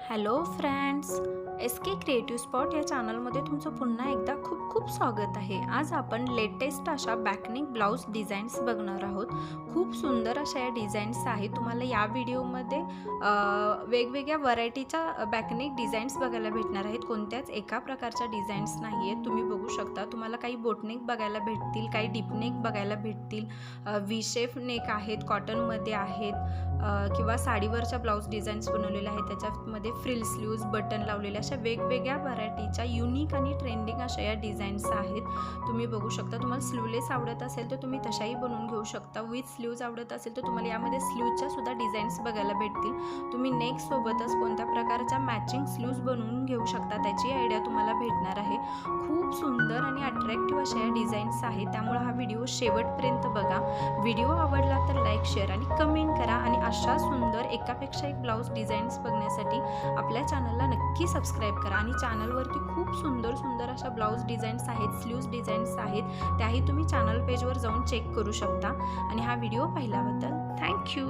Hello friends, S के creative spot या चॅनलमध्ये तुमचं पुन्हा एकदा खूप खूप स्वागत आहे। आज आपण लेटेस्ट अशा बॅकनेक ब्लाऊज डिझाईन्स बघणार आहोत। खूप सुंदर अशा या डिझाईन्स आहेत। तुम्हाला या व्हिडिओमध्ये वेगवेगळ्या व्हरायटीच्या बॅकनेक डिझाईन्स बघायला भेटणार आहेत। कोणत्याच एका प्रकारच्या डिझाईन्स नाही आहेत। तुम्ही बघू शकता, तुम्हाला काही बोटनेक बघायला भेटतील, काही डीपनेक बघायला भेटतील, व्ही शेप नेक आहेत, कॉटनमध्ये आहेत, किंवा साडीवरच्या ब्लाऊज डिझाईन्स बनवलेल्या आहेत। त्याच्यामध्ये फ्रिल स्लीव्ज, बटन लावलेल्या अशा वेगवेगळ्या व्हरायटीच्या युनिक आणि ट्रेंडिंग अशा या डिझाईन्स आहेत। तुम्ही बघू शकता, तुम्हाला स्लीवलेस आवडत असेल तर तुम्ही तशाही बनवून घेऊ शकता। विथ स्लीव्ज आवडत असेल तर तुम्हाला यामध्ये स्लीवच्या सुद्धा डिझाईन्स बघायला भेटतील। तुम्ही नेक सोबतच कोणत्या प्रकारच्या मॅचिंग स्लीव्ज बनवून घेऊ शकता, त्याची आयडिया तुम्हाला भेटणार आहे। खूप सुंदर आणि अट्रॅक्टिव्ह अशा या डिझाईन्स आहेत, त्यामुळे हा व्हिडिओ शेवटपर्यंत बघा। व्हिडिओ आवडला तर लाईक, शेअर आणि कमेंट करा आणि अशा सुंदर एकापेक्षा एक ब्लाऊज डिझाईन्स बघण्यासाठी आपल्या चॅनलला नक्की सबस्क्राईब करा। आणि चॅनलवरती खूप सुंदर सुंदर अशा ब्लाऊज डिझाईन्स आहेत, स्लीव्ज डिझाईन्स आहेत, त्याही तुम्ही चॅनल पेजवर जाऊन चेक करू शकता। आणि हा व्हिडिओ पाहिल्याबद्दल थँक्यू।